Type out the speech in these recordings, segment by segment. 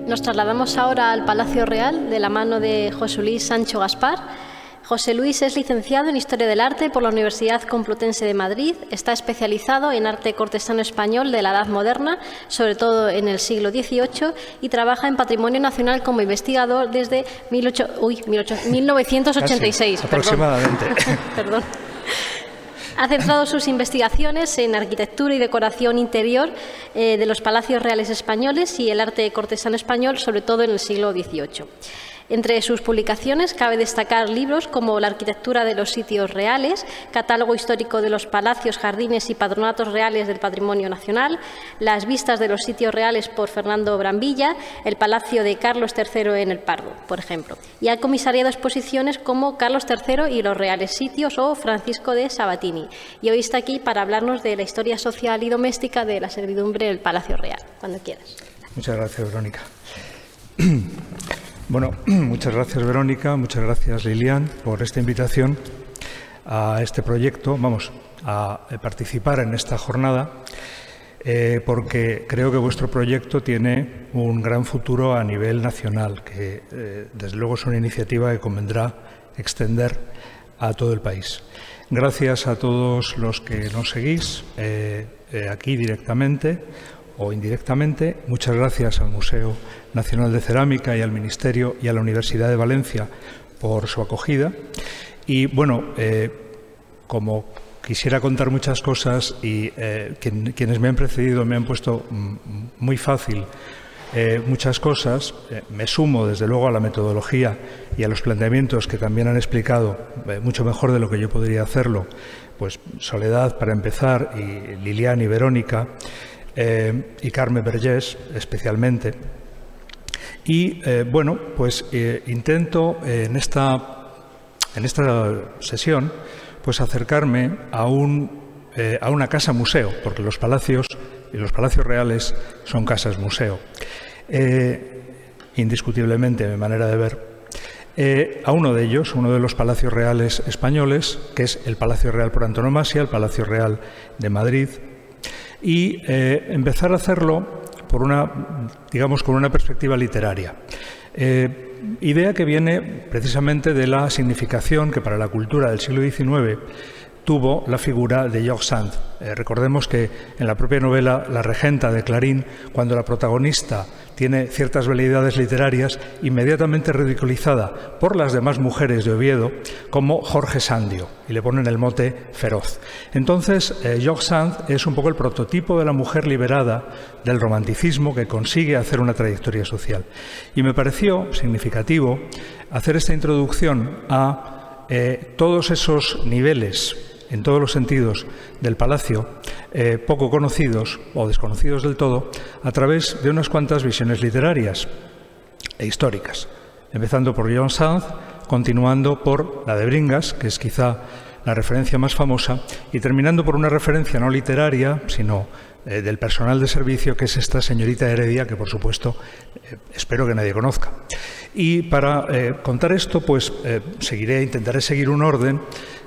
Nos trasladamos ahora al Palacio Real de la mano de José Luis Sancho Gaspar. José Luis es licenciado en Historia del Arte por la Universidad Complutense de Madrid. Está especializado en arte cortesano español de la Edad Moderna, sobre todo en el siglo XVIII, y trabaja en Patrimonio Nacional como investigador desde 1986. Casi, aproximadamente. Perdón. Ha centrado sus investigaciones en arquitectura y decoración interior de los palacios reales españoles y el arte cortesano español, sobre todo en el siglo XVIII. Entre sus publicaciones cabe destacar libros como La arquitectura de los sitios reales, Catálogo histórico de los palacios, jardines y patronatos reales del patrimonio nacional, Las vistas de los sitios reales por Fernando Brambilla, El palacio de Carlos III en el Pardo, por ejemplo. Y ha comisariado exposiciones como Carlos III y los reales sitios o Francisco de Sabatini. Y hoy está aquí para hablarnos de la historia social y doméstica de la servidumbre del Palacio Real. Cuando quieras. Muchas gracias, Verónica. Bueno, muchas gracias, Verónica, muchas gracias, Lilian, por esta invitación a este proyecto, a participar en esta jornada, porque creo que vuestro proyecto tiene un gran futuro a nivel nacional, que desde luego es una iniciativa que convendrá extender a todo el país. Gracias a todos los que nos seguís aquí directamente o indirectamente. Muchas gracias al Museo Nacional de Cerámica y al Ministerio y a la Universidad de Valencia por su acogida. Y bueno, como quisiera contar muchas cosas y quienes me han precedido me han puesto muy fácil muchas cosas, me sumo desde luego a la metodología y a los planteamientos que también han explicado mucho mejor de lo que yo podría hacerlo, pues Soledad para empezar, y Lilian y Verónica, y Carme Vergés especialmente. Y bueno, pues intento en esta sesión pues acercarme a una casa museo, porque los palacios y los palacios reales son casas museo, indiscutiblemente, de manera de ver. A uno de ellos, uno de los palacios reales españoles, que es el Palacio Real por antonomasia, el Palacio Real de Madrid, y empezar a hacerlo con una perspectiva literaria. Idea que viene precisamente de la significación que para la cultura del siglo XIX tuvo la figura de George Sand. Recordemos que en la propia novela La Regenta de Clarín, cuando la protagonista tiene ciertas veleidades literarias, inmediatamente ridiculizada por las demás mujeres de Oviedo como Jorge Sandio, y le ponen el mote feroz. Entonces, George Sand es un poco el prototipo de la mujer liberada del romanticismo que consigue hacer una trayectoria social. Y me pareció significativo hacer esta introducción a todos esos niveles, en todos los sentidos, del palacio, poco conocidos o desconocidos del todo, a través de unas cuantas visiones literarias e históricas, empezando por George Sand, continuando por la de Bringas, que es quizá la referencia más famosa, y terminando por una referencia no literaria, sino del personal de servicio, que es esta señorita Heredia, que por supuesto espero que nadie conozca. Y para contar esto, pues intentaré seguir un orden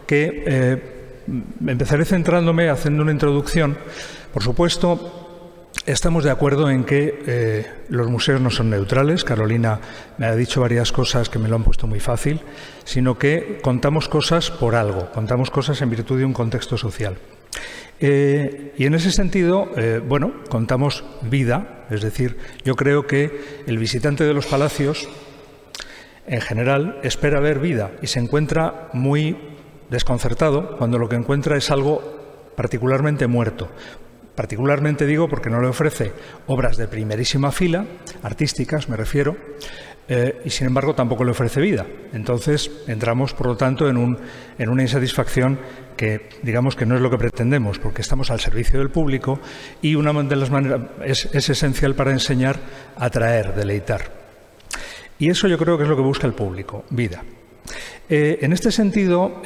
que empezaré centrándome, haciendo una introducción. Por supuesto, estamos de acuerdo en que los museos no son neutrales. Carolina me ha dicho varias cosas que me lo han puesto muy fácil, sino que contamos cosas por algo, contamos cosas en virtud de un contexto social. Y en ese sentido, contamos vida, es decir, yo creo que el visitante de los palacios, en general, espera ver vida y se encuentra muy desconcertado cuando lo que encuentra es algo particularmente muerto. Particularmente digo porque no le ofrece obras de primerísima fila, artísticas me refiero, y sin embargo tampoco le ofrece vida. Entonces entramos, por lo tanto, en una insatisfacción que digamos que no es lo que pretendemos, porque estamos al servicio del público y una de las maneras es esencial para enseñar, atraer, deleitar. Y eso yo creo que es lo que busca el público, vida. En este sentido,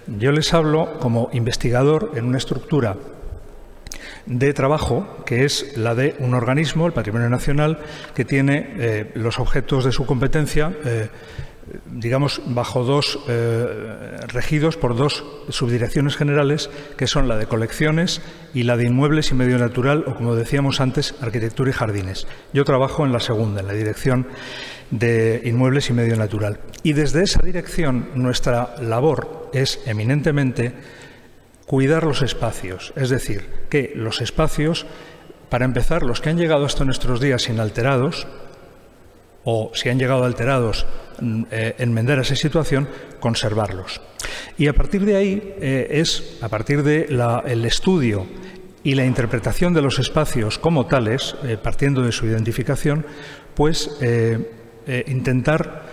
yo les hablo como investigador en una estructura de trabajo que es la de un organismo, el Patrimonio Nacional, que tiene los objetos de su competencia digamos, bajo regidos por dos subdirecciones generales, que son la de colecciones y la de inmuebles y medio natural, o como decíamos antes, arquitectura y jardines. Yo trabajo en la segunda, en la dirección de inmuebles y medio natural. Y desde esa dirección nuestra labor es eminentemente cuidar los espacios, es decir, que los espacios, para empezar, los que han llegado hasta nuestros días inalterados, o si han llegado alterados, enmendar esa situación, conservarlos. Y a partir de ahí a partir del estudio y la interpretación de los espacios como tales, partiendo de su identificación, pues intentar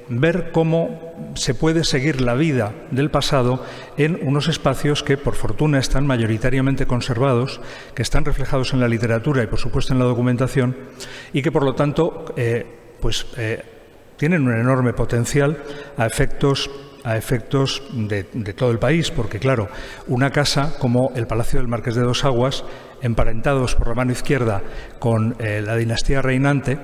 ver cómo se puede seguir la vida del pasado en unos espacios que, por fortuna, están mayoritariamente conservados, que están reflejados en la literatura y, por supuesto, en la documentación, y que, por lo tanto, tienen un enorme potencial a efectos de todo el país, porque, claro, una casa como el Palacio del Marqués de Dos Aguas, emparentados por la mano izquierda con la dinastía reinante,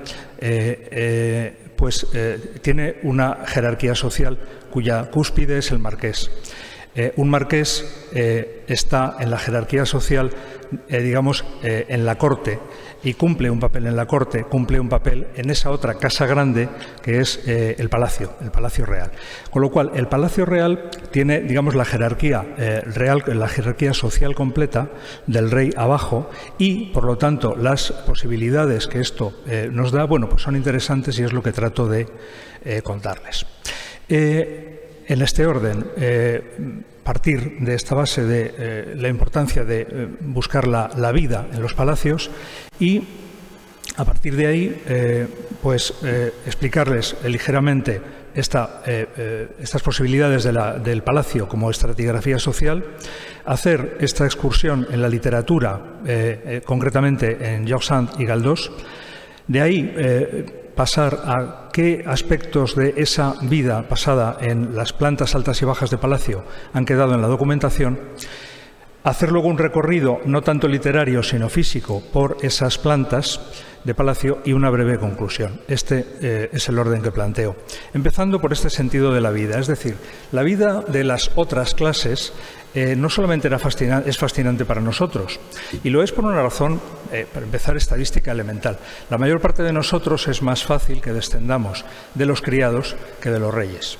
tiene una jerarquía social cuya cúspide es el marqués. Un marqués está en la jerarquía social, en la corte, y cumple un papel en la corte, cumple un papel en esa otra casa grande que es el Palacio Real. Con lo cual, el Palacio Real tiene, digamos, la jerarquía real, la jerarquía social completa del rey abajo, y, por lo tanto, las posibilidades que esto nos da, bueno, pues son interesantes, y es lo que trato de contarles. En este orden, partir de esta base de la importancia de buscar la vida en los palacios, y a partir de ahí explicarles ligeramente estas posibilidades del palacio como estratigrafía social, hacer esta excursión en la literatura, concretamente en George Sand y Galdós, de ahí pasar a qué aspectos de esa vida pasada en las plantas altas y bajas de palacio han quedado en la documentación, hacer luego un recorrido no tanto literario sino físico por esas plantas de palacio, y una breve conclusión. Este es el orden que planteo. Empezando por este sentido de la vida, es decir, la vida de las otras clases no solamente es fascinante para nosotros, y lo es por una razón, para empezar, estadística elemental. La mayor parte de nosotros es más fácil que descendamos de los criados que de los reyes.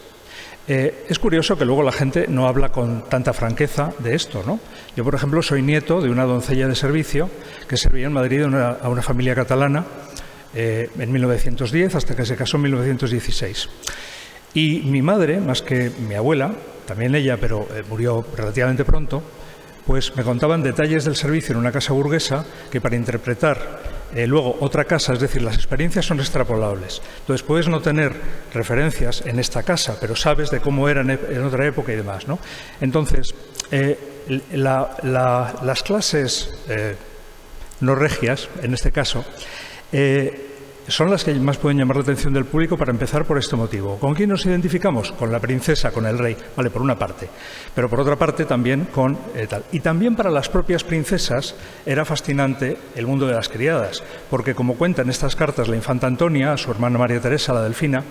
Es curioso que luego la gente no habla con tanta franqueza de esto, ¿no? Yo, por ejemplo, soy nieto de una doncella de servicio que servía en Madrid a una familia catalana en 1910, hasta que se casó en 1916. Y mi madre, más que mi abuela, también ella, pero murió relativamente pronto, pues me contaban detalles del servicio en una casa burguesa que, para interpretar luego otra casa, es decir, las experiencias son extrapolables. Entonces puedes no tener referencias en esta casa, pero sabes de cómo era en otra época y demás, ¿no? Entonces, las clases no regias, en este caso, son las que más pueden llamar la atención del público, para empezar por este motivo. ¿Con quién nos identificamos? Con la princesa, con el rey, vale, por una parte, pero por otra parte también con tal. Y también para las propias princesas era fascinante el mundo de las criadas, porque, como cuenta en estas cartas la infanta Antonia a su hermana María Teresa, la delfina,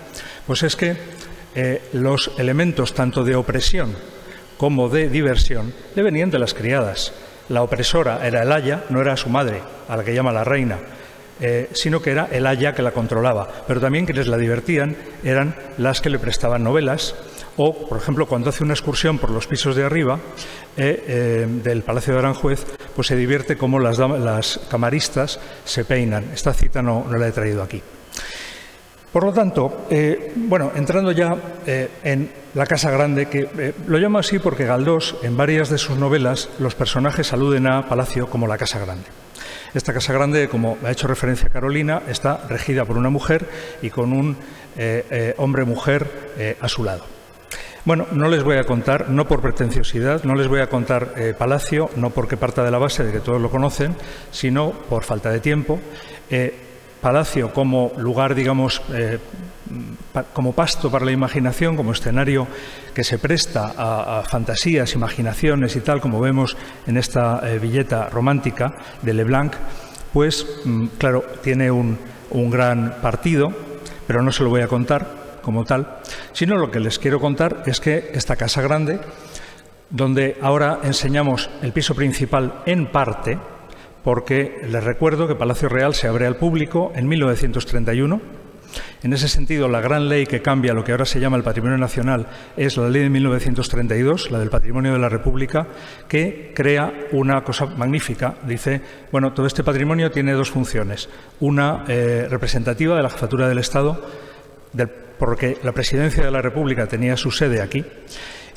pues es que los elementos tanto de opresión como de diversión le venían de las criadas. La opresora era el aya, no era su madre, a la que llama la reina, sino que era el aya que la controlaba, pero también quienes la divertían eran las que le prestaban novelas, o, por ejemplo, cuando hace una excursión por los pisos de arriba del Palacio de Aranjuez, pues se divierte cómo las camaristas se peinan. Esta cita no la he traído aquí. Por lo tanto, entrando ya en la Casa Grande, que lo llamo así porque Galdós, en varias de sus novelas, los personajes aluden a Palacio como la Casa Grande. Esta Casa Grande, como ha hecho referencia Carolina, está regida por una mujer y con un hombre-mujer a su lado. Bueno, no les voy a contar, no por pretenciosidad, no les voy a contar Palacio, no porque parta de la base de que todos lo conocen, sino por falta de tiempo. Palacio como lugar, digamos, como pasto para la imaginación, como escenario que se presta a fantasías, imaginaciones y tal, como vemos en esta villeta romántica de Leblanc, pues claro, tiene un gran partido, pero no se lo voy a contar, como tal, sino lo que les quiero contar es que esta casa grande, donde ahora enseñamos el piso principal en parte, porque les recuerdo que Palacio Real se abre al público en 1931. En ese sentido, la gran ley que cambia lo que ahora se llama el Patrimonio Nacional es la ley de 1932, la del Patrimonio de la República, que crea una cosa magnífica. Dice, bueno, todo este patrimonio tiene dos funciones. Una representativa de la Jefatura del Estado, porque la Presidencia de la República tenía su sede aquí,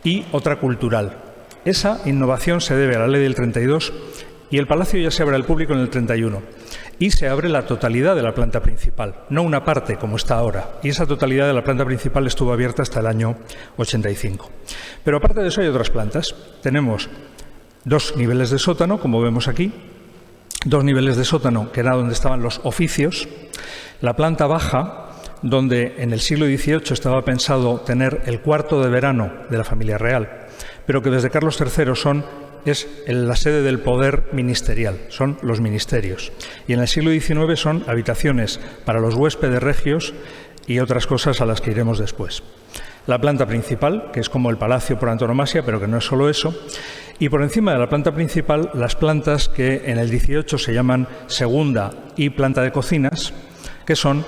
y otra cultural. Esa innovación se debe a la ley del 32 y el Palacio ya se abre al público en el 31. Y se abre la totalidad de la planta principal, no una parte como está ahora. Y esa totalidad de la planta principal estuvo abierta hasta el año 85. Pero aparte de eso hay otras plantas. Tenemos 2 niveles de sótano, como vemos aquí. 2 niveles de sótano, que era donde estaban los oficios. La planta baja, donde en el siglo XVIII estaba pensado tener el cuarto de verano de la familia real, pero que desde Carlos III es la sede del poder ministerial, son los ministerios. Y en el siglo XIX son habitaciones para los huéspedes regios y otras cosas a las que iremos después. La planta principal, que es como el palacio por antonomasia, pero que no es solo eso, y por encima de la planta principal las plantas que en el XVIII se llaman segunda y planta de cocinas, que son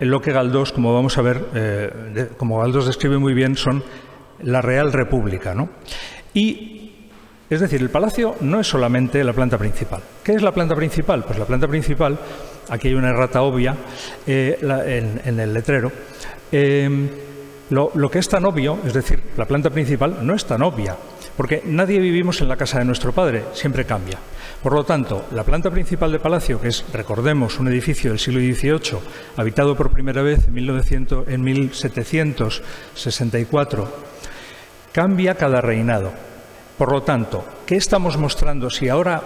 lo que Galdós, como vamos a ver, como Galdós describe muy bien, son la Real República, ¿no? Es decir, el palacio no es solamente la planta principal. ¿Qué es la planta principal? Pues la planta principal, aquí hay una errata obvia en el letrero, lo que es tan obvio, es decir, la planta principal no es tan obvia, porque nadie vivimos en la casa de nuestro padre, siempre cambia. Por lo tanto, la planta principal de palacio, que es, recordemos, un edificio del siglo XVIII, habitado por primera vez en 1764, cambia cada reinado. Por lo tanto, ¿qué estamos mostrando? Si ahora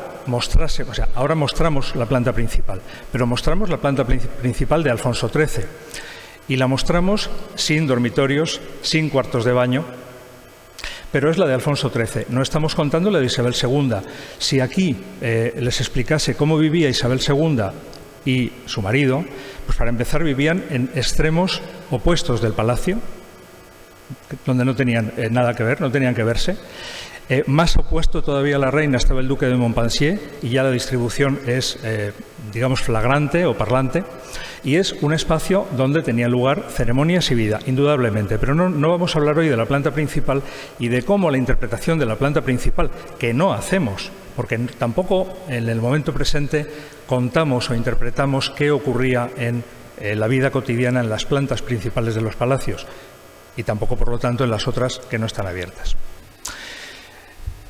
ahora mostramos la planta principal, pero mostramos la planta principal de Alfonso XIII y la mostramos sin dormitorios, sin cuartos de baño, pero es la de Alfonso XIII. No estamos contando la de Isabel II. Si aquí les explicase cómo vivía Isabel II y su marido, pues para empezar vivían en extremos opuestos del palacio, donde no tenían nada que ver, no tenían que verse. Más opuesto todavía a la reina estaba el duque de Montpensier, y ya la distribución es, digamos, flagrante o parlante, y es un espacio donde tenían lugar ceremonias y vida, indudablemente. Pero no vamos a hablar hoy de la planta principal y de cómo la interpretación de la planta principal, que no hacemos, porque tampoco en el momento presente contamos o interpretamos qué ocurría en la vida cotidiana en las plantas principales de los palacios, y tampoco, por lo tanto, en las otras que no están abiertas.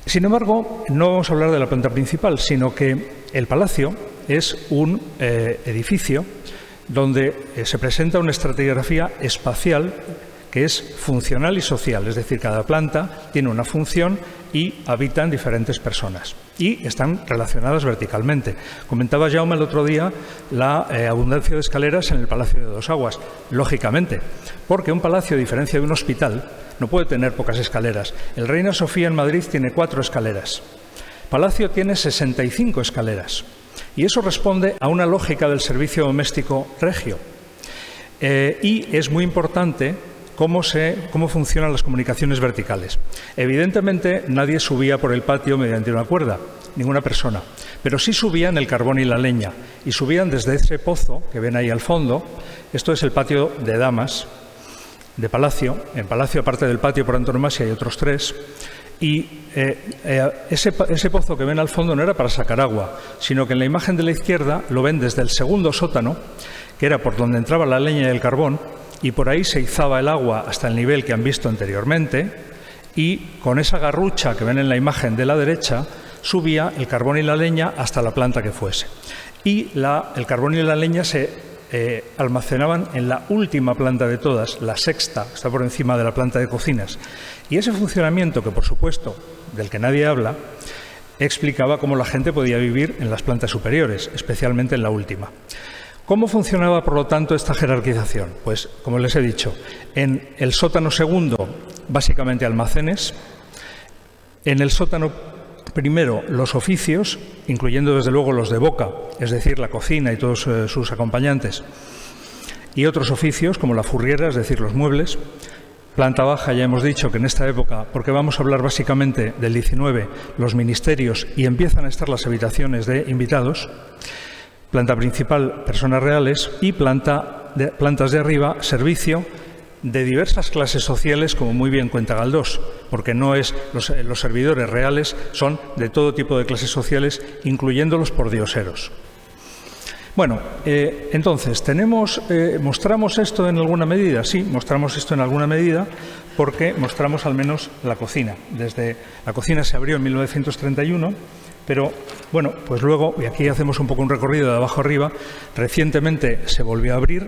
Sin embargo, no vamos a hablar de la planta principal, sino que el palacio es un edificio donde se presenta una estratigrafía espacial que es funcional y social, es decir, cada planta tiene una función y habitan diferentes personas y están relacionadas verticalmente. Comentaba Jaume el otro día la abundancia de escaleras en el Palacio de Dos Aguas, lógicamente, porque un palacio, a diferencia de un hospital, no puede tener pocas escaleras. El Reina Sofía en Madrid tiene 4 escaleras. Palacio tiene 65 escaleras. Y eso responde a una lógica del servicio doméstico regio. Y es muy importante cómo funcionan las comunicaciones verticales. Evidentemente, nadie subía por el patio mediante una cuerda, ninguna persona. Pero sí subían el carbón y la leña. Y subían desde ese pozo que ven ahí al fondo. Esto es el patio de damas de Palacio. En Palacio, aparte del patio por antonomasia, hay otros 3. Y ese pozo que ven al fondo no era para sacar agua, sino que en la imagen de la izquierda lo ven desde el segundo sótano, que era por donde entraba la leña y el carbón, y por ahí se izaba el agua hasta el nivel que han visto anteriormente, y con esa garrucha que ven en la imagen de la derecha, subía el carbón y la leña hasta la planta que fuese. Y el carbón y la leña se almacenaban en la última planta de todas, la sexta, está por encima de la planta de cocinas. Y ese funcionamiento, que por supuesto, del que nadie habla, explicaba cómo la gente podía vivir en las plantas superiores, especialmente en la última. ¿Cómo funcionaba, por lo tanto, esta jerarquización? Pues, como les he dicho, en el sótano segundo, básicamente almacenes. En el sótano primero, los oficios, incluyendo desde luego los de boca, es decir, la cocina y todos sus acompañantes. y otros oficios como la furriera, es decir, los muebles. Planta baja, ya hemos dicho que en esta época, porque vamos a hablar básicamente del 19, los ministerios y empiezan a estar las habitaciones de invitados. Planta principal, personas reales, y plantas de arriba, servicio de diversas clases sociales, como muy bien cuenta Galdós, porque no es los servidores reales son de todo tipo de clases sociales, incluyendo los pordioseros. Bueno, entonces, ¿mostramos esto en alguna medida? Sí, mostramos esto en alguna medida porque mostramos al menos la cocina. La cocina se abrió en 1931, pero bueno, pues luego, y aquí hacemos un poco un recorrido de abajo arriba, recientemente se volvió a abrir,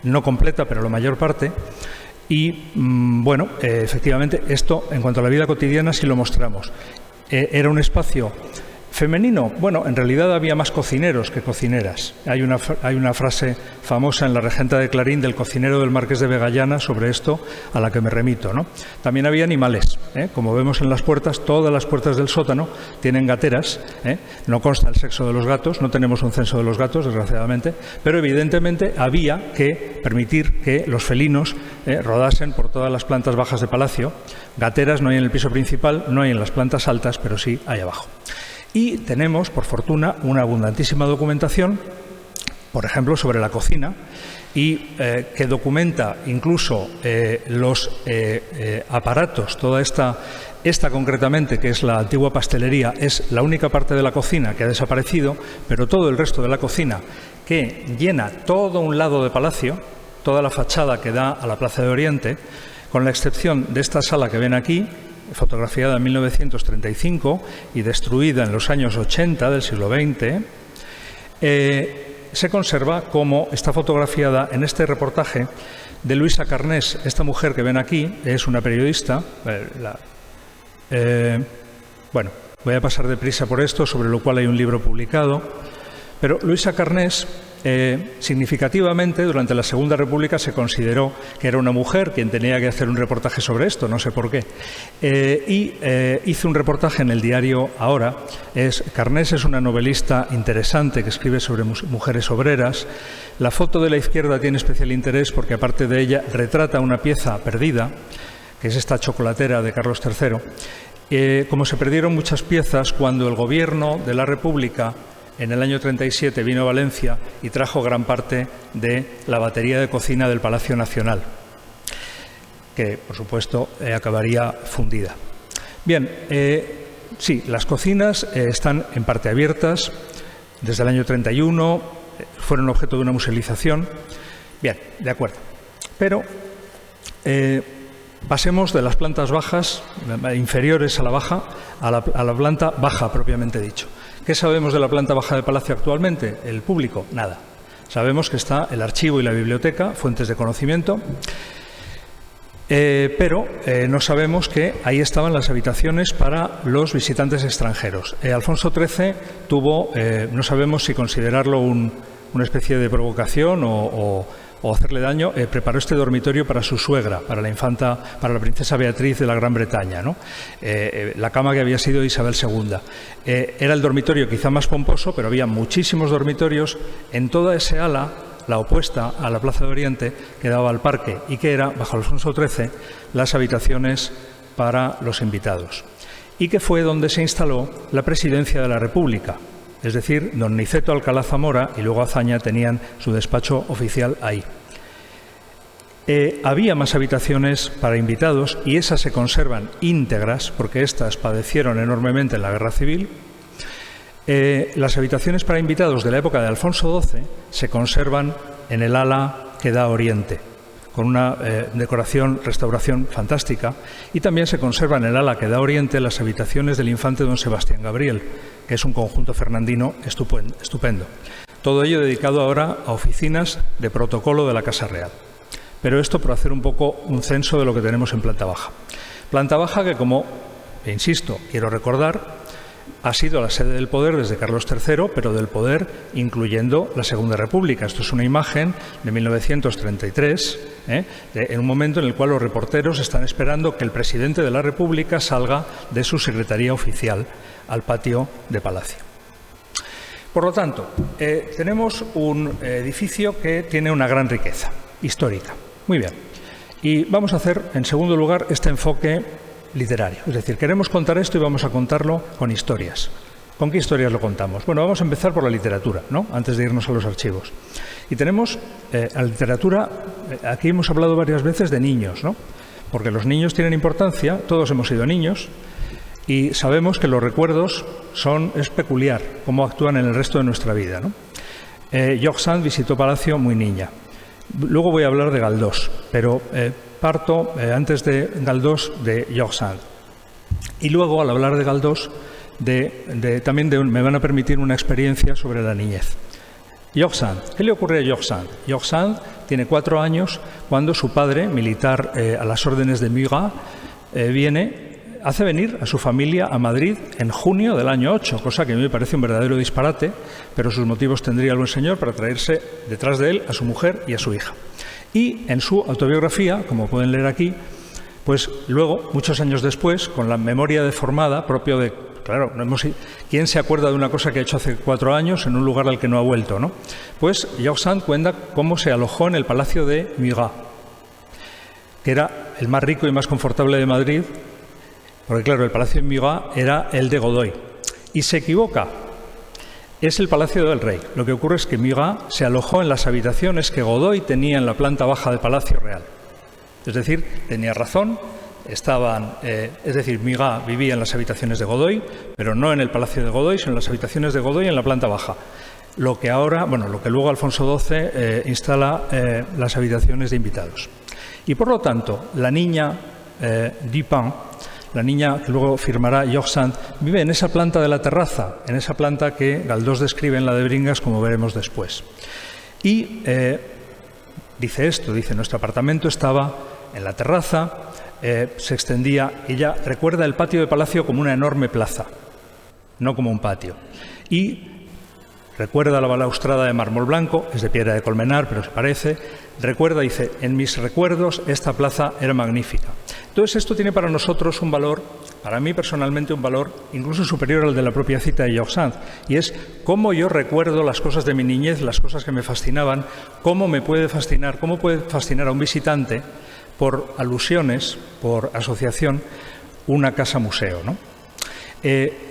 no completa, pero la mayor parte, y bueno, efectivamente, esto en cuanto a la vida cotidiana sí lo mostramos. Era un espacio femenino. Bueno, en realidad había más cocineros que cocineras. Hay una frase famosa en La Regenta de Clarín del cocinero del Marqués de Vegallana sobre esto, a la que me remito, ¿no? También había animales, como vemos en las puertas, todas las puertas del sótano tienen gateras, no consta el sexo de los gatos, no tenemos un censo de los gatos, desgraciadamente, pero evidentemente había que permitir que los felinos rodasen por todas las plantas bajas de palacio. Gateras no hay en el piso principal, no hay en las plantas altas, pero sí hay abajo. Y tenemos, por fortuna, una abundantísima documentación, por ejemplo, sobre la cocina, y que documenta incluso los aparatos, toda esta concretamente, que es la antigua pastelería, es la única parte de la cocina que ha desaparecido, pero todo el resto de la cocina, que llena todo un lado de palacio, toda la fachada que da a la Plaza de Oriente, con la excepción de esta sala que ven aquí, fotografiada en 1935 y destruida en los años 80 del siglo XX, se conserva como está fotografiada en este reportaje de Luisa Carnés. Esta mujer que ven aquí es una periodista. Bueno, voy a pasar deprisa por esto, sobre lo cual hay un libro publicado. Pero Luisa Carnés, significativamente, durante la Segunda República se consideró que era una mujer quien tenía que hacer un reportaje sobre esto, no sé por qué, y hizo un reportaje en el diario Ahora. Carnés es una novelista interesante que escribe sobre mujeres obreras. La foto de la izquierda tiene especial interés porque, aparte de ella, retrata una pieza perdida, que es esta chocolatera de Carlos III. Como se perdieron muchas piezas, cuando el gobierno de la República en el año 37 vino a Valencia y trajo gran parte de la batería de cocina del Palacio Nacional, que, por supuesto, acabaría fundida. Bien, sí, las cocinas están en parte abiertas desde el año 31, fueron objeto de una musealización. Bien, de acuerdo. Pero pasemos de las plantas bajas, inferiores a la baja, a la planta baja propiamente dicho. ¿Qué sabemos de la planta baja de Palacio actualmente? El público, nada. Sabemos que está el archivo y la biblioteca, fuentes de conocimiento, pero no sabemos que ahí estaban las habitaciones para los visitantes extranjeros. Alfonso XIII tuvo, no sabemos si considerarlo una especie de provocación o hacerle daño, preparó este dormitorio para su suegra, para la princesa Beatriz de la Gran Bretaña, ¿no? La cama que había sido Isabel II. Era el dormitorio quizá más pomposo, pero había muchísimos dormitorios en toda esa ala, la opuesta a la Plaza de Oriente, que daba al parque y que era, bajo Alfonso XIII, las habitaciones para los invitados. Y que fue donde se instaló la Presidencia de la República. Es decir, don Niceto Alcalá Zamora y luego Azaña tenían su despacho oficial ahí. Había más habitaciones para invitados y esas se conservan íntegras porque éstas padecieron enormemente en la Guerra Civil. Las habitaciones para invitados de la época de Alfonso XII se conservan en el ala que da a Oriente, con una restauración fantástica, y también se conservan en el ala que da a Oriente las habitaciones del infante don Sebastián Gabriel, que es un conjunto fernandino estupendo. Todo ello dedicado ahora a oficinas de protocolo de la Casa Real. Pero esto por hacer un poco un censo de lo que tenemos en planta baja. Planta baja que, como, insisto, quiero recordar, ha sido la sede del poder desde Carlos III, pero del poder incluyendo la Segunda República. Esto es una imagen de 1933, en un momento en el cual los reporteros están esperando que el presidente de la República salga de su secretaría oficial al patio de Palacio. Por lo tanto, tenemos un edificio que tiene una gran riqueza histórica. Muy bien. Y vamos a hacer, en segundo lugar, este enfoque literario. Es decir, queremos contar esto y vamos a contarlo con historias. ¿Con qué historias lo contamos? Bueno, vamos a empezar por la literatura, ¿no? Antes de irnos a los archivos. Y tenemos la literatura, aquí hemos hablado varias veces de niños, ¿no? Porque los niños tienen importancia, todos hemos sido niños, y sabemos que los recuerdos es peculiar, cómo actúan en el resto de nuestra vida, ¿no? George Sand visitó Palacio muy niña. Luego voy a hablar de Galdós, pero parto antes de Galdós de George Sand. Y luego, al hablar de Galdós, me van a permitir una experiencia sobre la niñez. George Sand. ¿Qué le ocurre a George Sand? George Sand tiene 4 años cuando su padre, militar a las órdenes de Murat, hace venir a su familia a Madrid en junio del año 8, cosa que a mí me parece un verdadero disparate, pero sus motivos tendría el buen señor para traerse detrás de él a su mujer y a su hija. Y en su autobiografía, como pueden leer aquí, pues luego, muchos años después, con la memoria deformada, propio de, claro, ¿quién se acuerda de una cosa que ha hecho hace 4 años en un lugar al que no ha vuelto, ¿no? Pues George Sand cuenta cómo se alojó en el Palacio de Murat, que era el más rico y más confortable de Madrid, porque claro, el Palacio de Murat era el de Godoy. Y se equivoca. Es el Palacio del Rey. Lo que ocurre es que Murat se alojó en las habitaciones que Godoy tenía en la planta baja del Palacio Real. Es decir, tenía razón, Murat vivía en las habitaciones de Godoy, pero no en el Palacio de Godoy, sino en las habitaciones de Godoy en la planta baja. Lo que luego Alfonso XII instala las habitaciones de invitados. Y por lo tanto, la niña Dupin, la niña que luego firmará George Sand, vive en esa planta de la terraza, en esa planta que Galdós describe en la de Bringas, como veremos después. Y dice, nuestro apartamento estaba en la terraza, se extendía, ella recuerda el patio de Palacio como una enorme plaza, no como un patio. Y recuerda la balaustrada de mármol blanco, es de piedra de Colmenar, pero se parece. Recuerda, dice, en mis recuerdos esta plaza era magnífica. Entonces esto tiene para nosotros un valor, para mí personalmente un valor incluso superior al de la propia cita de George Sand, y es cómo yo recuerdo las cosas de mi niñez, las cosas que me fascinaban, cómo puede fascinar a un visitante por alusiones, por asociación, una casa-museo, ¿no?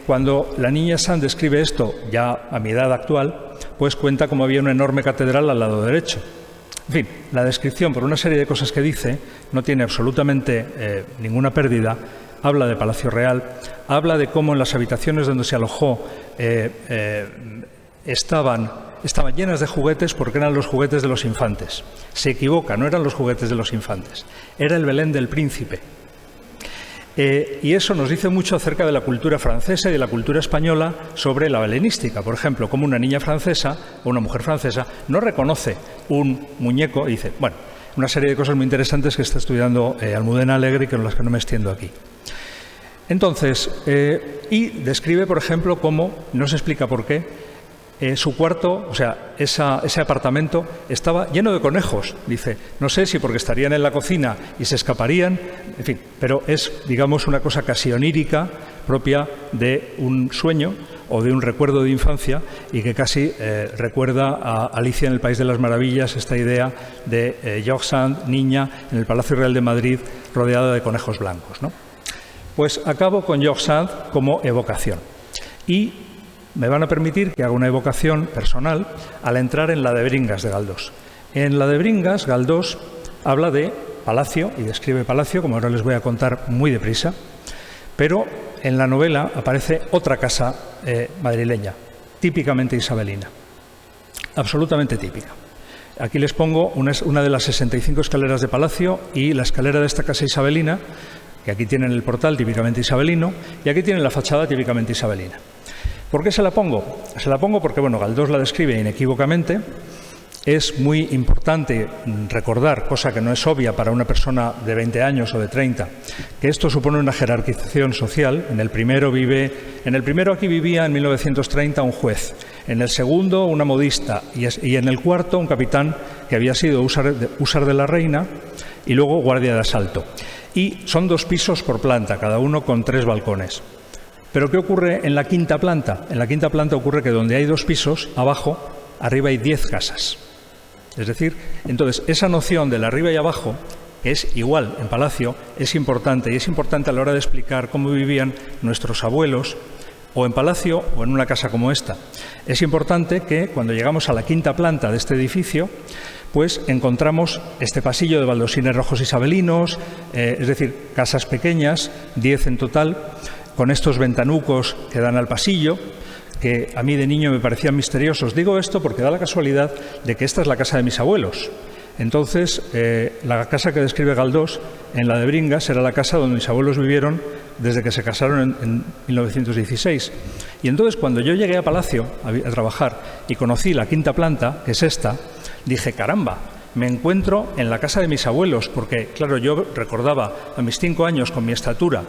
Cuando la niña Sand describe esto, ya a mi edad actual, pues cuenta cómo había una enorme catedral al lado derecho. En fin, la descripción, por una serie de cosas que dice, no tiene absolutamente ninguna pérdida. Habla de Palacio Real, habla de cómo en las habitaciones donde se alojó estaban llenas de juguetes porque eran los juguetes de los infantes. Se equivoca, no eran los juguetes de los infantes, era el Belén del príncipe. Y eso nos dice mucho acerca de la cultura francesa y de la cultura española sobre la belenística. Por ejemplo, como una niña francesa o una mujer francesa no reconoce un muñeco y dice, bueno, una serie de cosas muy interesantes que está estudiando Almudena Alegre y con las que no me extiendo aquí. Entonces, y describe, por ejemplo, cómo, no se explica por qué, su cuarto, o sea, ese apartamento estaba lleno de conejos. Dice, no sé si porque estarían en la cocina y se escaparían, en fin, pero es, digamos, una cosa casi onírica, propia de un sueño o de un recuerdo de infancia y que casi recuerda a Alicia en el País de las Maravillas, esta idea de George Sand, niña, en el Palacio Real de Madrid, rodeada de conejos blancos, ¿no? Pues acabo con George Sand como evocación. Y me van a permitir que haga una evocación personal al entrar en la de Bringas de Galdós. En la de Bringas, Galdós habla de Palacio y describe Palacio, como ahora les voy a contar muy deprisa, pero en la novela aparece otra casa madrileña, típicamente isabelina, absolutamente típica. Aquí les pongo una de las 65 escaleras de Palacio y la escalera de esta casa isabelina, que aquí tienen el portal típicamente isabelino y aquí tienen la fachada típicamente isabelina. ¿Por qué se la pongo? Se la pongo porque, bueno, Galdós la describe inequívocamente. Es muy importante recordar, cosa que no es obvia para una persona de 20 años o de 30, que esto supone una jerarquización social. En el primero aquí vivía en 1930 un juez, en el segundo una modista y en el cuarto un capitán que había sido húsar de la reina y luego guardia de asalto. Y son 2 pisos por planta, cada uno con 3 balcones. Pero ¿qué ocurre en la quinta planta? En la quinta planta ocurre que donde hay 2 pisos, abajo, arriba hay 10 casas. Es decir, entonces, esa noción del arriba y abajo, que es igual en Palacio, es importante, y es importante a la hora de explicar cómo vivían nuestros abuelos, o en Palacio o en una casa como esta. Es importante que cuando llegamos a la quinta planta de este edificio, pues encontramos este pasillo de baldosines rojos isabelinos, es decir, casas pequeñas, 10 en total, con estos ventanucos que dan al pasillo, que a mí de niño me parecían misteriosos. Digo esto porque da la casualidad de que esta es la casa de mis abuelos. Entonces, la casa que describe Galdós, en la de Bringas, era la casa donde mis abuelos vivieron desde que se casaron en 1916. Y entonces, cuando yo llegué a Palacio a trabajar y conocí la quinta planta, que es esta, dije, caramba, me encuentro en la casa de mis abuelos, porque, claro, yo recordaba a mis 5 años con mi estatura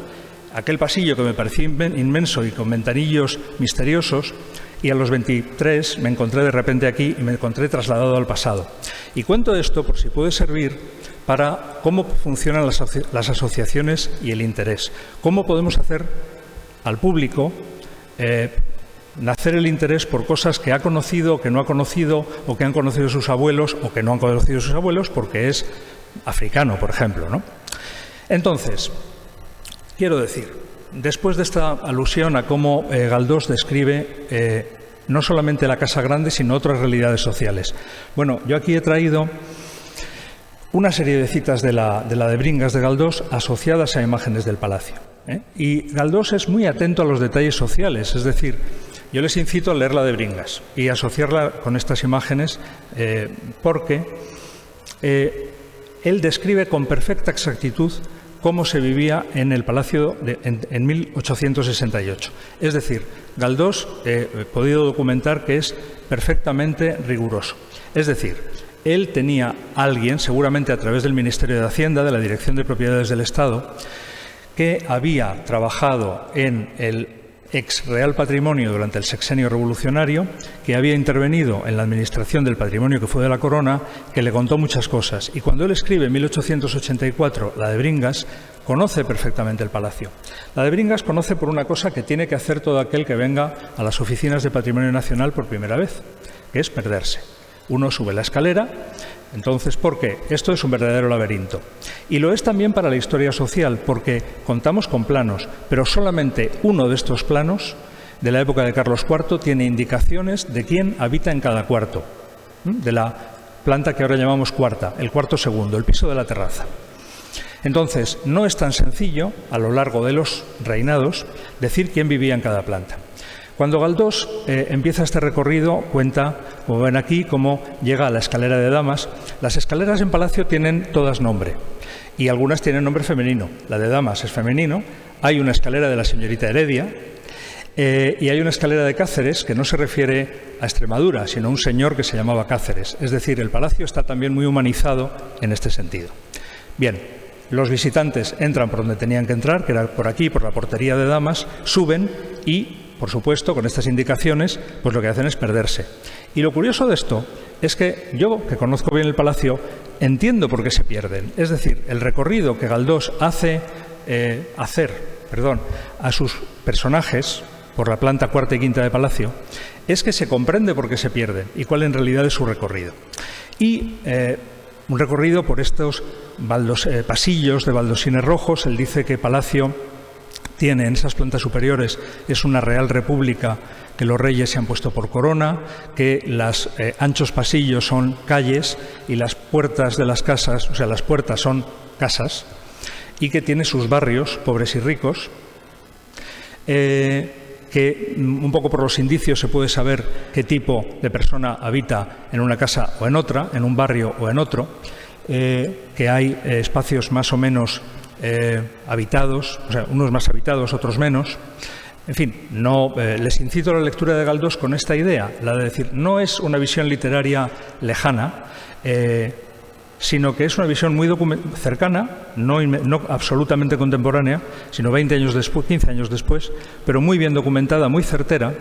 aquel pasillo que me parecía inmenso y con ventanillos misteriosos, y a los 23 me encontré de repente aquí y me encontré trasladado al pasado. Y cuento esto por si puede servir para cómo funcionan las asociaciones y el interés. Cómo podemos hacer al público nacer el interés por cosas que ha conocido, que no ha conocido, o que han conocido sus abuelos, o que no han conocido sus abuelos, porque es africano, por ejemplo, ¿no? Entonces, quiero decir, después de esta alusión a cómo Galdós describe no solamente la Casa Grande, sino otras realidades sociales. Bueno, yo aquí he traído una serie de citas de la de Bringas de Galdós asociadas a imágenes del palacio. Y Galdós es muy atento a los detalles sociales, es decir, yo les incito a leer la de Bringas y asociarla con estas imágenes porque él describe con perfecta exactitud cómo se vivía en el Palacio en 1868. Es decir, Galdós he podido documentar que es perfectamente riguroso. Es decir, él tenía a alguien, seguramente a través del Ministerio de Hacienda, de la Dirección de Propiedades del Estado, que había trabajado en el ex Real Patrimonio durante el sexenio revolucionario, que había intervenido en la administración del patrimonio que fue de la corona, que le contó muchas cosas. Y cuando él escribe en 1884 la de Bringas, conoce perfectamente el palacio. La de Bringas conoce por una cosa que tiene que hacer todo aquel que venga a las oficinas de Patrimonio Nacional por primera vez, que es perderse. Uno sube la escalera, entonces, ¿por qué? Esto es un verdadero laberinto. Y lo es también para la historia social, porque contamos con planos, pero solamente uno de estos planos, de la época de Carlos IV, tiene indicaciones de quién habita en cada cuarto, de la planta que ahora llamamos cuarta, el cuarto segundo, el piso de la terraza. Entonces, no es tan sencillo, a lo largo de los reinados, decir quién vivía en cada planta. Cuando Galdós empieza este recorrido, cuenta, como ven aquí, cómo llega a la escalera de damas. Las escaleras en Palacio tienen todas nombre y algunas tienen nombre femenino. La de damas es femenino. Hay una escalera de la señorita Heredia y hay una escalera de Cáceres que no se refiere a Extremadura, sino a un señor que se llamaba Cáceres. Es decir, el Palacio está también muy humanizado en este sentido. Bien, los visitantes entran por donde tenían que entrar, que era por aquí, por la portería de damas, suben y, por supuesto, con estas indicaciones, pues lo que hacen es perderse. Y lo curioso de esto es que yo, que conozco bien el palacio, entiendo por qué se pierden. Es decir, el recorrido que Galdós hace a sus personajes por la planta cuarta y quinta de palacio es que se comprende por qué se pierden y cuál en realidad es su recorrido. Y un recorrido por estos pasillos de baldosines rojos. Él dice que Palacio tiene en esas plantas superiores, es una real república, que los reyes se han puesto por corona, que los anchos pasillos son calles y las puertas de las casas, o sea, las puertas son casas, y que tiene sus barrios, pobres y ricos, que un poco por los indicios se puede saber qué tipo de persona habita en una casa o en otra, en un barrio o en otro, que hay espacios más o menos habitados, o sea, unos más habitados, otros menos. En fin, no les incito a la lectura de Galdós con esta idea, la de decir, no es una visión literaria lejana, sino que es una visión muy cercana, no absolutamente contemporánea, sino 20 años después, 15 años después, pero muy bien documentada, muy certera,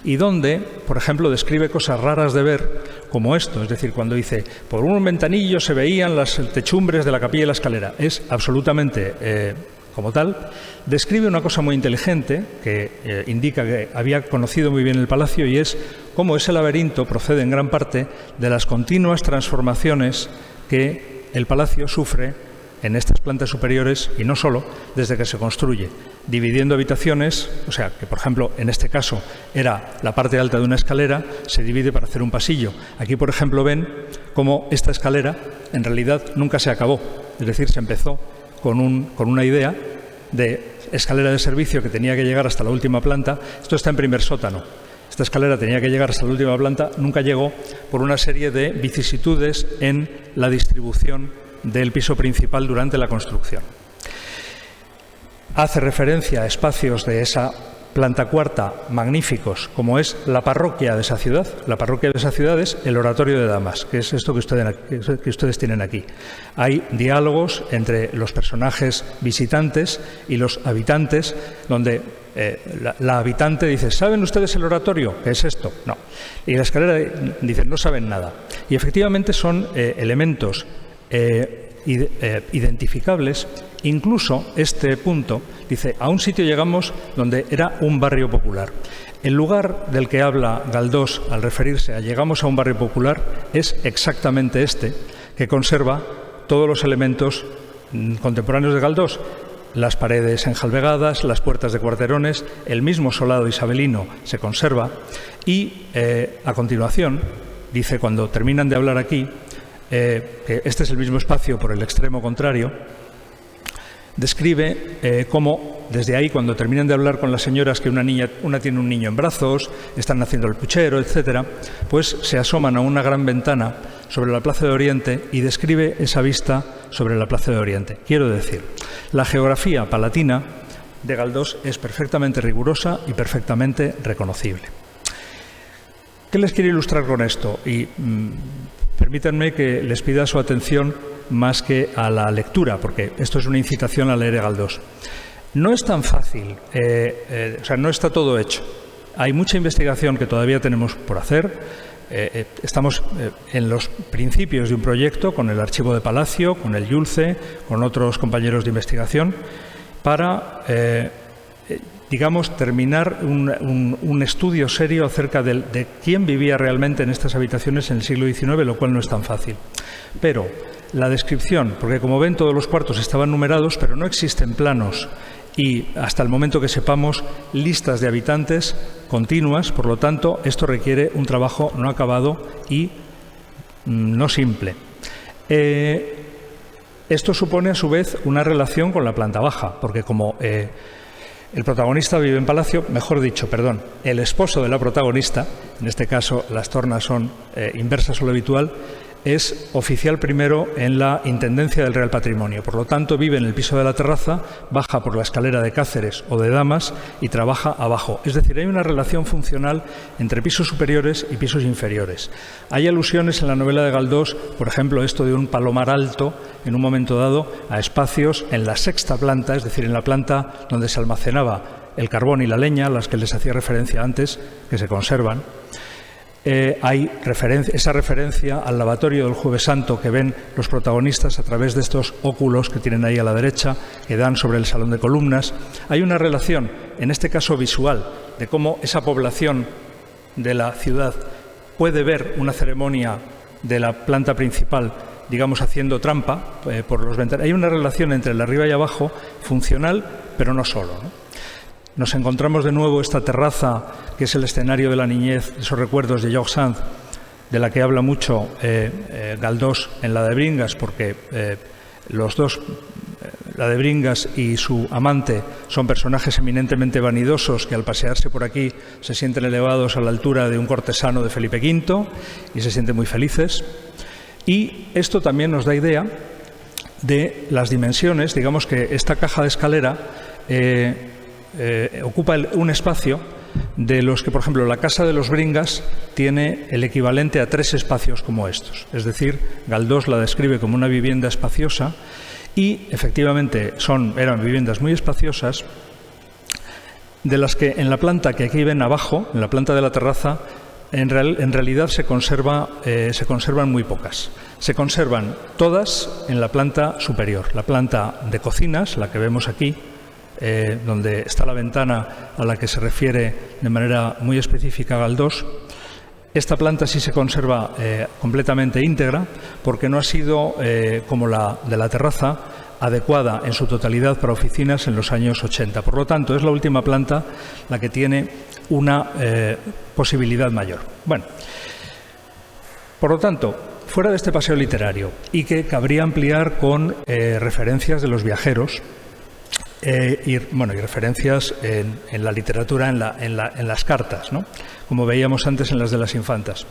y donde, por ejemplo, describe cosas raras de ver, como esto, es decir, cuando dice, por un ventanillo se veían las techumbres de la capilla y la escalera. Es absolutamente, como tal, describe una cosa muy inteligente que indica que había conocido muy bien el palacio, y es cómo ese laberinto procede en gran parte de las continuas transformaciones que el palacio sufre en estas plantas superiores, y no solo, desde que se construye, dividiendo habitaciones, o sea, que por ejemplo en este caso era la parte alta de una escalera, se divide para hacer un pasillo. Aquí, por ejemplo, ven cómo esta escalera en realidad nunca se acabó, es decir, se empezó con una idea de escalera de servicio que tenía que llegar hasta la última planta. Esto está en primer sótano. Esta escalera tenía que llegar hasta la última planta, nunca llegó por una serie de vicisitudes en la distribución del piso principal durante la construcción. Hace referencia a espacios de esa planta cuarta magníficos, como es la parroquia de esa ciudad. La parroquia de esa ciudad es el oratorio de damas, que es esto que ustedes tienen aquí. Hay diálogos entre los personajes visitantes y los habitantes, donde la habitante dice: ¿saben ustedes el oratorio? ¿Qué es esto? No. Y la escalera dice: no saben nada. Y efectivamente son elementos identificables. Incluso este punto dice: a un sitio llegamos donde era un barrio popular. El lugar del que habla Galdós al referirse a llegamos a un barrio popular es exactamente este, que conserva todos los elementos contemporáneos de Galdós: las paredes enjalbegadas, las puertas de cuarterones, el mismo solado isabelino se conserva. Y a continuación dice, cuando terminan de hablar aquí, que este es el mismo espacio por el extremo contrario, describe cómo desde ahí, cuando terminan de hablar con las señoras, que una tiene un niño en brazos, están haciendo el puchero, etcétera, pues se asoman a una gran ventana sobre la Plaza de Oriente y describe esa vista sobre la Plaza de Oriente. Quiero decir, la geografía palatina de Galdós es perfectamente rigurosa y perfectamente reconocible. ¿Qué les quiero ilustrar con esto? Y permítanme que les pida su atención más que a la lectura, porque esto es una incitación a leer a Galdós. No es tan fácil, o sea, no está todo hecho. Hay mucha investigación que todavía tenemos por hacer. Estamos en los principios de un proyecto con el Archivo de Palacio, con el Yulce, con otros compañeros de investigación, para digamos, terminar un estudio serio acerca de quién vivía realmente en estas habitaciones en el siglo XIX, lo cual no es tan fácil. Pero la descripción, porque como ven todos los cuartos estaban numerados, pero no existen planos y hasta el momento que sepamos listas de habitantes continuas, por lo tanto esto requiere un trabajo no acabado y no simple. Esto supone a su vez una relación con la planta baja, porque como el protagonista vive en palacio, mejor dicho, perdón, el esposo de la protagonista, en este caso las tornas son inversas a lo habitual, es oficial primero en la Intendencia del Real Patrimonio. Por lo tanto, vive en el piso de la terraza, baja por la escalera de Cáceres o de Damas y trabaja abajo. Es decir, hay una relación funcional entre pisos superiores y pisos inferiores. Hay alusiones en la novela de Galdós, por ejemplo, esto de un palomar alto, en un momento dado, a espacios en la sexta planta, es decir, en la planta donde se almacenaba el carbón y la leña, a las que les hacía referencia antes, que se conservan. Hay esa referencia al lavatorio del Jueves Santo que ven los protagonistas a través de estos óculos que tienen ahí a la derecha, que dan sobre el salón de columnas. Hay una relación, en este caso visual, de cómo esa población de la ciudad puede ver una ceremonia de la planta principal, digamos, haciendo trampa por los ventanales. Hay una relación entre el arriba y abajo funcional, pero no solo, ¿no? Nos encontramos de nuevo esta terraza, que es el escenario de la niñez, esos recuerdos de George Sand, de la que habla mucho Galdós en La de Bringas, porque los dos, La de Bringas y su amante, son personajes eminentemente vanidosos que al pasearse por aquí se sienten elevados a la altura de un cortesano de Felipe V y se sienten muy felices. Y esto también nos da idea de las dimensiones. Digamos que esta caja de escalera ocupa un espacio de los que, por ejemplo, la casa de los Bringas tiene el equivalente a 3 espacios como estos. Es decir, Galdós la describe como una vivienda espaciosa y, efectivamente, eran viviendas muy espaciosas, de las que en la planta que aquí ven abajo, en la planta de la terraza, en realidad se conservan muy pocas. Se conservan todas en la planta superior. La planta de cocinas, la que vemos aquí, donde está la ventana a la que se refiere de manera muy específica Galdós. Esta planta sí se conserva completamente íntegra porque no ha sido, como la de la terraza, adecuada en su totalidad para oficinas en los años 80. Por lo tanto, es la última planta la que tiene una posibilidad mayor. Bueno, por lo tanto, fuera de este paseo literario, y que cabría ampliar con referencias de los viajeros, y referencias en la literatura, en las cartas, ¿no? Como veíamos antes en las de las infantas.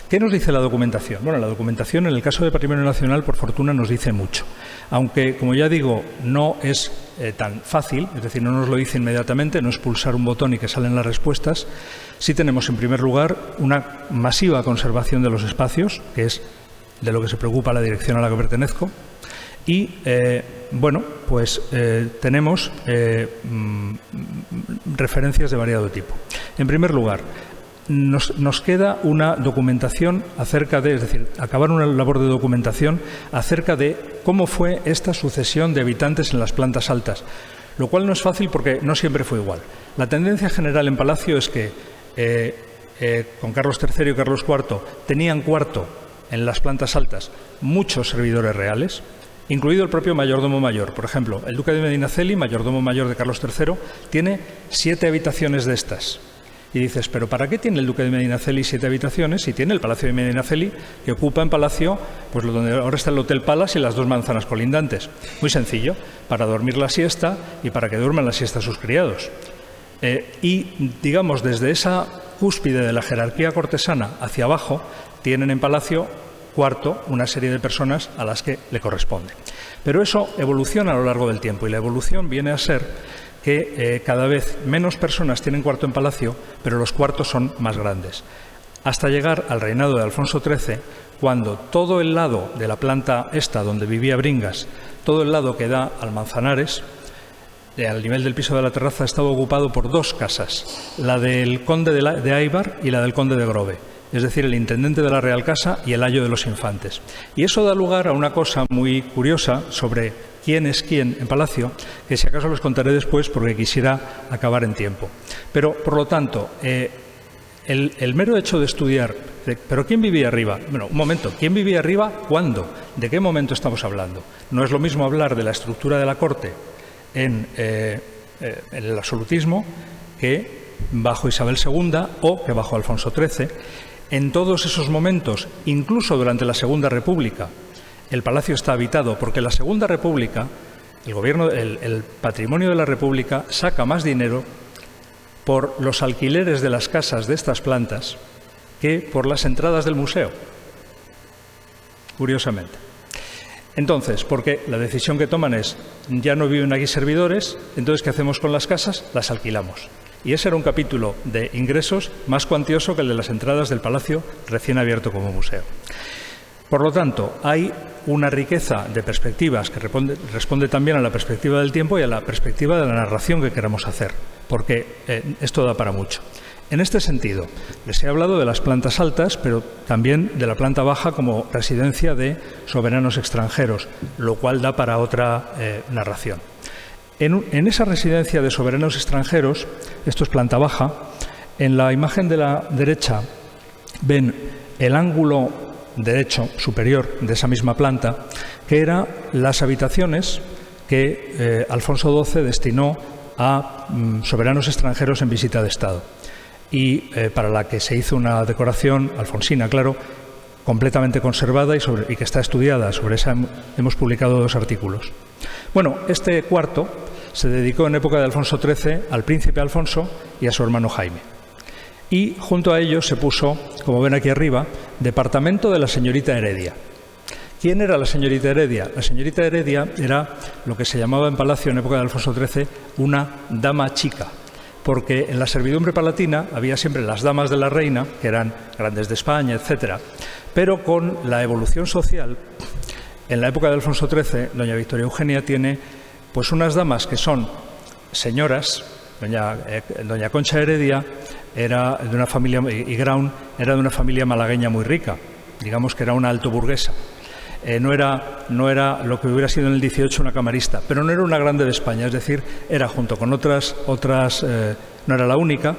¿Qué nos dice la documentación? Bueno, la documentación en el caso de Patrimonio Nacional, por fortuna, nos dice mucho. Aunque, como ya digo, no es tan fácil, es decir, no nos lo dice inmediatamente, no es pulsar un botón y que salen las respuestas. Sí tenemos, en primer lugar, una masiva conservación de los espacios, que es de lo que se preocupa la dirección a la que pertenezco. Y, tenemos referencias de variado tipo. En primer lugar, nos queda una documentación acerca de, es decir, acabar una labor de documentación acerca de cómo fue esta sucesión de habitantes en las plantas altas, lo cual no es fácil porque no siempre fue igual. La tendencia general en Palacio es que con Carlos III y Carlos IV tenían cuarto en las plantas altas muchos servidores reales, incluido el propio mayordomo mayor. Por ejemplo, el duque de Medinaceli, mayordomo mayor de Carlos III, tiene 7 habitaciones de estas. Y dices, ¿pero para qué tiene el duque de Medinaceli 7 habitaciones si tiene el Palacio de Medinaceli, que ocupa en Palacio, pues donde ahora está el Hotel Palace y las 2 manzanas colindantes? Muy sencillo, para dormir la siesta y para que duerman la siesta sus criados. Y, digamos, desde esa cúspide de la jerarquía cortesana hacia abajo, tienen en Palacio cuarto una serie de personas a las que le corresponde. Pero eso evoluciona a lo largo del tiempo y la evolución viene a ser que cada vez menos personas tienen cuarto en Palacio, pero los cuartos son más grandes. Hasta llegar al reinado de Alfonso XIII, cuando todo el lado de la planta esta, donde vivía Bringas, todo el lado que da al Manzanares, al nivel del piso de la terraza, estaba ocupado por 2 casas, la del conde de Aibar y la del conde de Grove, es decir, el intendente de la Real Casa y el ayo de los Infantes. Y eso da lugar a una cosa muy curiosa sobre quién es quién en Palacio, que si acaso los contaré después porque quisiera acabar en tiempo. Pero, por lo tanto, el mero hecho de estudiar, ¿pero quién vivía arriba? Bueno, un momento, ¿quién vivía arriba? ¿Cuándo? ¿De qué momento estamos hablando? No es lo mismo hablar de la estructura de la corte en el absolutismo que bajo Isabel II o que bajo Alfonso XIII. En todos esos momentos, incluso durante la Segunda República, el Palacio está habitado porque la Segunda República, el patrimonio de la República saca más dinero por los alquileres de las casas de estas plantas que por las entradas del museo, curiosamente. Entonces, porque la decisión que toman es, ya no viven aquí servidores, entonces ¿qué hacemos con las casas? Las alquilamos. Y ese era un capítulo de ingresos más cuantioso que el de las entradas del Palacio recién abierto como museo. Por lo tanto, hay una riqueza de perspectivas que responde también a la perspectiva del tiempo y a la perspectiva de la narración que queramos hacer, porque esto da para mucho. En este sentido, les he hablado de las plantas altas, pero también de la planta baja como residencia de soberanos extranjeros, lo cual da para otra narración. En esa residencia de soberanos extranjeros, esto es planta baja, en la imagen de la derecha ven el ángulo derecho superior de esa misma planta, que eran las habitaciones que Alfonso XII destinó a soberanos extranjeros en visita de Estado y para la que se hizo una decoración alfonsina, claro, completamente conservada y que está estudiada. Sobre esa hemos publicado 2 artículos. Bueno, este cuarto se dedicó en época de Alfonso XIII al príncipe Alfonso y a su hermano Jaime. Y junto a ellos se puso, como ven aquí arriba, departamento de la señorita Heredia. ¿Quién era la señorita Heredia? La señorita Heredia era lo que se llamaba en Palacio en época de Alfonso XIII una dama chica, porque en la servidumbre palatina había siempre las damas de la reina, que eran grandes de España, etcétera. Pero con la evolución social, en la época de Alfonso XIII, doña Victoria Eugenia tiene pues unas damas que son señoras. Doña Concha Heredia era de una familia, y Graun era de una familia malagueña muy rica, digamos que era una alto burguesa. no era lo que hubiera sido en el 18 una camarista, pero no era una grande de España, es decir, era junto con otras no era la única,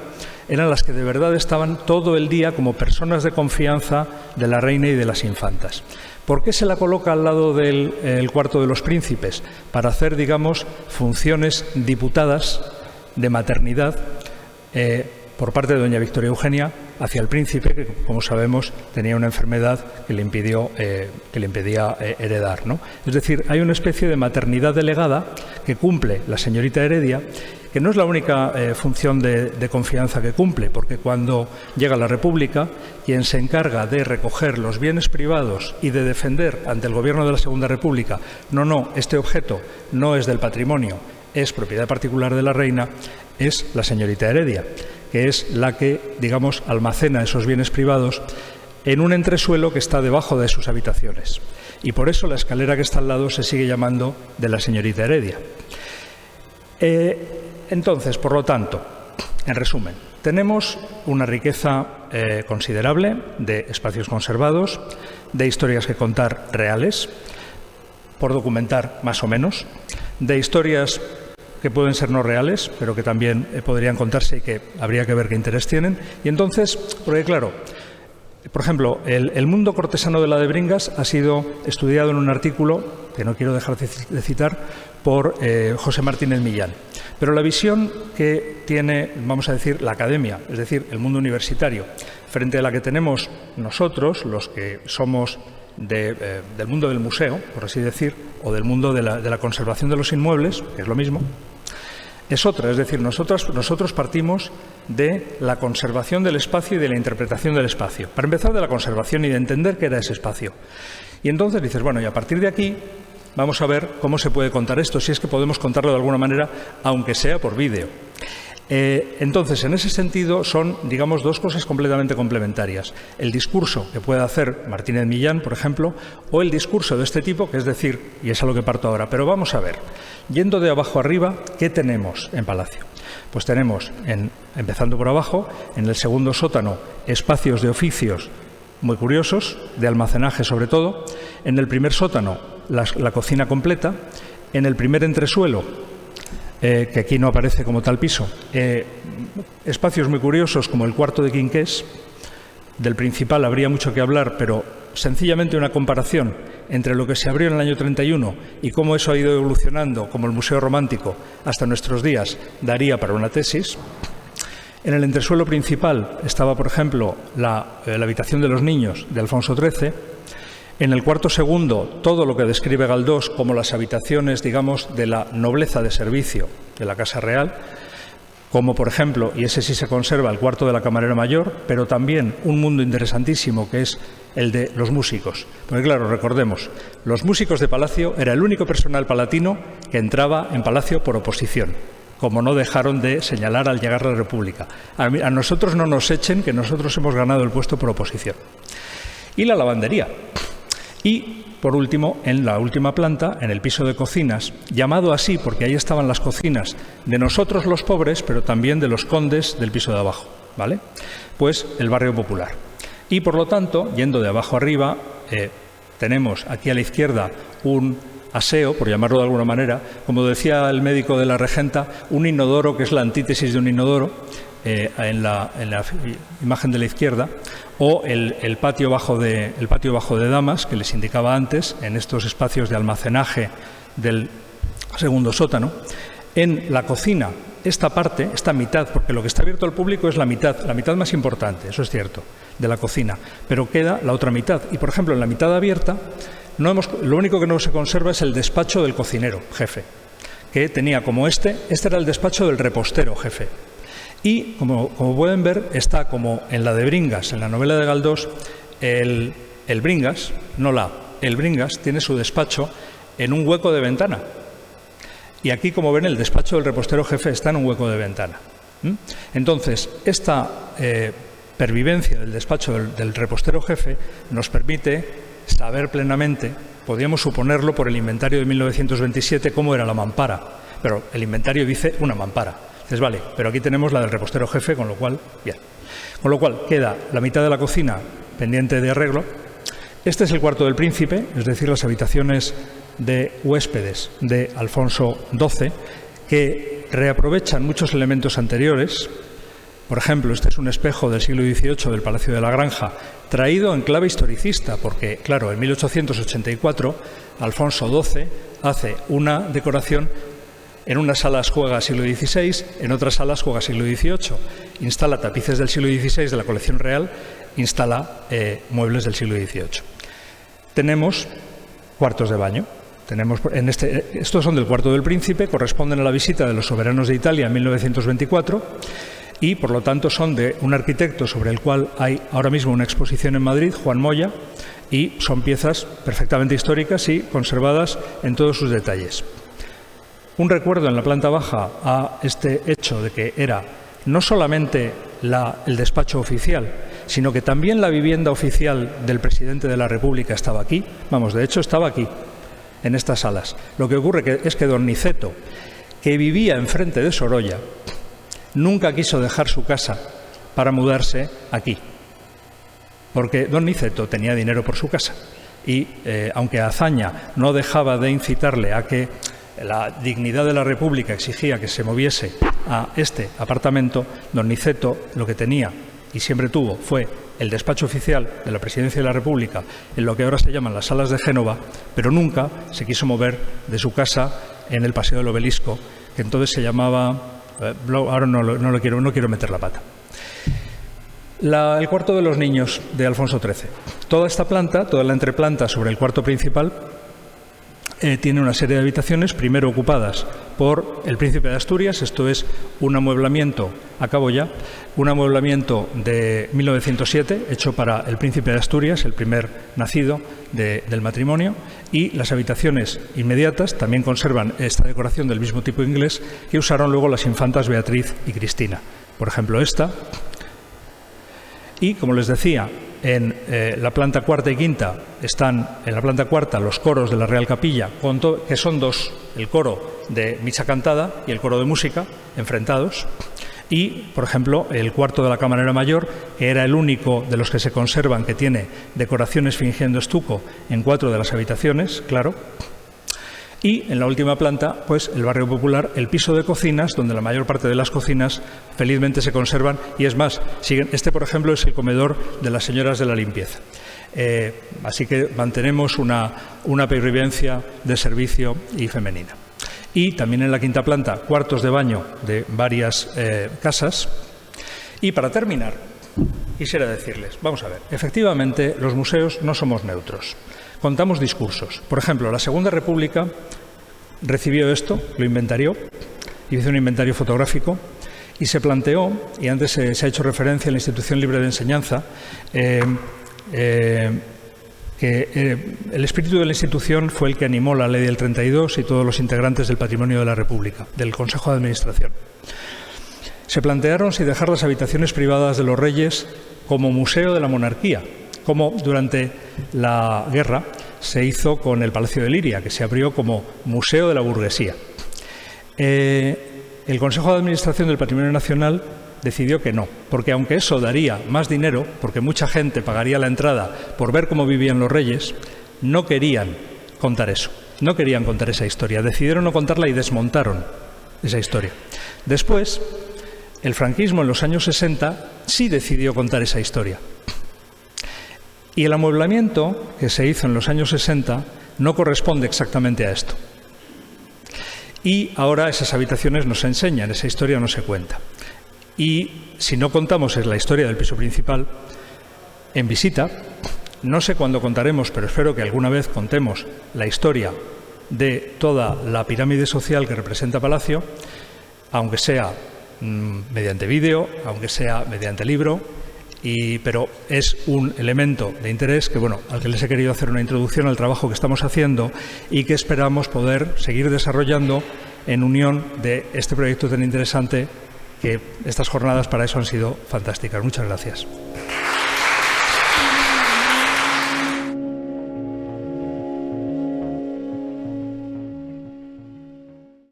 eran las que de verdad estaban todo el día como personas de confianza de la reina y de las infantas. ¿Por qué se la coloca al lado del cuarto de los príncipes? Para hacer, digamos, funciones diputadas de maternidad por parte de doña Victoria Eugenia hacia el príncipe, que, como sabemos, tenía una enfermedad que le impedía heredar, ¿no? Es decir, hay una especie de maternidad delegada que cumple la señorita Heredia, que no es la única función de confianza que cumple, porque cuando llega la República, quien se encarga de recoger los bienes privados y de defender ante el gobierno de la Segunda República, no, este objeto no es del patrimonio, es propiedad particular de la reina, es la señorita Heredia, que es la que, digamos, almacena esos bienes privados en un entresuelo que está debajo de sus habitaciones. Y por eso la escalera que está al lado se sigue llamando de la señorita Heredia. Entonces, por lo tanto, en resumen, tenemos una riqueza considerable de espacios conservados, de historias que contar reales, por documentar más o menos, de historias que pueden ser no reales, pero que también podrían contarse y que habría que ver qué interés tienen. Y entonces, porque claro, por ejemplo, el mundo cortesano de la de Bringas ha sido estudiado en un artículo, que no quiero dejar de citar, por José Martínez Millán. Pero la visión que tiene, vamos a decir, la academia, es decir, el mundo universitario, frente a la que tenemos nosotros, los que somos del mundo del museo, por así decir, o del mundo de la conservación de los inmuebles, que es lo mismo, es otra. Es decir, nosotros partimos de la conservación del espacio y de la interpretación del espacio. Para empezar, de la conservación y de entender qué era ese espacio. Y entonces dices, bueno, y a partir de aquí vamos a ver cómo se puede contar esto, si es que podemos contarlo de alguna manera, aunque sea por vídeo. Entonces, en ese sentido, son, digamos, dos cosas completamente complementarias. El discurso que puede hacer Martínez Millán, por ejemplo, o el discurso de este tipo, que es decir, y es a lo que parto ahora, pero vamos a ver, yendo de abajo arriba, ¿qué tenemos en Palacio? Pues tenemos, empezando por abajo, en el segundo sótano, espacios de oficios muy curiosos, de almacenaje sobre todo. En el primer sótano, la cocina completa. En el primer entresuelo, que aquí no aparece como tal piso, espacios muy curiosos como el cuarto de Quinqués. Del principal habría mucho que hablar, pero sencillamente una comparación entre lo que se abrió en el año 31 y cómo eso ha ido evolucionando, como el Museo Romántico, hasta nuestros días, daría para una tesis. En el entresuelo principal estaba, por ejemplo, la habitación de los niños de Alfonso XIII. En el cuarto segundo, todo lo que describe Galdós como las habitaciones, digamos, de la nobleza de servicio de la Casa Real, como por ejemplo, y ese sí se conserva, el cuarto de la camarera mayor, pero también un mundo interesantísimo que es el de los músicos. Porque claro, recordemos, los músicos de Palacio era el único personal palatino que entraba en Palacio por oposición, como no dejaron de señalar al llegar la República. A nosotros no nos echen, que nosotros hemos ganado el puesto por oposición. Y la lavandería. Y, por último, en la última planta, en el piso de cocinas, llamado así porque ahí estaban las cocinas de nosotros los pobres, pero también de los condes del piso de abajo, ¿vale? Pues el barrio popular. Y, por lo tanto, yendo de abajo arriba, tenemos aquí a la izquierda un aseo, por llamarlo de alguna manera, como decía el médico de la regenta, un inodoro que es la antítesis de un inodoro, en la imagen de la izquierda, o el patio bajo de damas, que les indicaba antes, en estos espacios de almacenaje del segundo sótano. En la cocina, esta parte, esta mitad, porque lo que está abierto al público es la mitad más importante, eso es cierto, de la cocina, pero queda la otra mitad. Y, por ejemplo, en la mitad abierta, lo único que no se conserva es el despacho del cocinero jefe, que tenía como este era el despacho del repostero jefe. Y, como pueden ver, está como en la de Bringas, en la novela de Galdós, el Bringas tiene su despacho en un hueco de ventana. Y aquí, como ven, el despacho del repostero jefe está en un hueco de ventana. Entonces, esta pervivencia del despacho del repostero jefe nos permite saber plenamente, podríamos suponerlo por el inventario de 1927, cómo era la mampara. Pero el inventario dice una mampara. Entonces, vale, pero aquí tenemos la del repostero jefe, con lo cual, bien. Con lo cual, queda la mitad de la cocina pendiente de arreglo Este es el cuarto del príncipe, es decir, las habitaciones de huéspedes de Alfonso XII, que reaprovechan muchos elementos anteriores. Por ejemplo, este es un espejo del siglo XVIII del Palacio de la Granja, traído en clave historicista, porque, claro, en 1884 Alfonso XII hace una decoración. En unas salas juega siglo XVI, en otras salas juega siglo XVIII. Instala tapices del siglo XVI de la colección real, instala muebles del siglo XVIII. Tenemos cuartos de baño. Estos son del cuarto del príncipe, corresponden a la visita de los soberanos de Italia en 1924 y, por lo tanto, son de un arquitecto sobre el cual hay ahora mismo una exposición en Madrid, Juan Moya, y son piezas perfectamente históricas y conservadas en todos sus detalles. Un recuerdo en la planta baja a este hecho de que era no solamente el despacho oficial, sino que también la vivienda oficial del presidente de la República estaba aquí. Vamos, de hecho estaba aquí, en estas salas. Lo que ocurre es que don Niceto, que vivía enfrente de Sorolla, nunca quiso dejar su casa para mudarse aquí, porque don Niceto tenía dinero por su casa. Y aunque Azaña no dejaba de incitarle a que la dignidad de la República exigía que se moviese a este apartamento, don Niceto lo que tenía y siempre tuvo fue el despacho oficial de la Presidencia de la República en lo que ahora se llaman las Salas de Génova, pero nunca se quiso mover de su casa en el Paseo del Obelisco, que entonces se llamaba... ahora no quiero meter la pata. El cuarto de los niños de Alfonso XIII. Toda esta planta, toda la entreplanta sobre el cuarto principal, tiene una serie de habitaciones, primero ocupadas por el príncipe de Asturias. Esto es un amueblamiento, acabo ya, un amueblamiento de 1907, hecho para el príncipe de Asturias, el primer nacido del matrimonio, y las habitaciones inmediatas también conservan esta decoración del mismo tipo inglés que usaron luego las infantas Beatriz y Cristina. Por ejemplo, esta. Y, como les decía, en la planta cuarta y quinta están en la planta cuarta los coros de la Real Capilla, que son dos, el coro de misa cantada y el coro de música, enfrentados. Y, por ejemplo, el cuarto de la Camarera Mayor, que era el único de los que se conservan que tiene decoraciones fingiendo estuco en 4 de las habitaciones, claro. Y en la última planta, pues el barrio popular, el piso de cocinas, donde la mayor parte de las cocinas felizmente se conservan, y es más, este por ejemplo es el comedor de las señoras de la limpieza. Así que mantenemos una pervivencia de servicio y femenina. Y también en la quinta planta, cuartos de baño de varias casas. Y para terminar, quisiera decirles, vamos a ver, efectivamente los museos no somos neutros. Contamos discursos. Por ejemplo, la Segunda República recibió esto, lo inventarió, hizo un inventario fotográfico y se planteó, y antes se ha hecho referencia a la Institución Libre de Enseñanza, que el espíritu de la institución fue el que animó la Ley del 32 y todos los integrantes del Patrimonio de la República, del Consejo de Administración. Se plantearon si dejar las habitaciones privadas de los reyes como museo de la monarquía, como durante la guerra se hizo con el Palacio de Liria, que se abrió como museo de la burguesía. El Consejo de Administración del Patrimonio Nacional decidió que no, porque aunque eso daría más dinero, porque mucha gente pagaría la entrada por ver cómo vivían los reyes, no querían contar eso, no querían contar esa historia, decidieron no contarla y desmontaron esa historia. Después, el franquismo en los años 60 sí decidió contar esa historia. Y el amueblamiento que se hizo en los años 60 no corresponde exactamente a esto. Y ahora esas habitaciones no se enseñan, esa historia no se cuenta. Y si no contamos la historia del piso principal en visita, no sé cuándo contaremos, pero espero que alguna vez contemos la historia de toda la pirámide social que representa Palacio, aunque sea mediante vídeo, aunque sea mediante libro, pero es un elemento de interés que, al que les he querido hacer una introducción al trabajo que estamos haciendo y que esperamos poder seguir desarrollando en unión de este proyecto tan interesante, que estas jornadas para eso han sido fantásticas. Muchas gracias.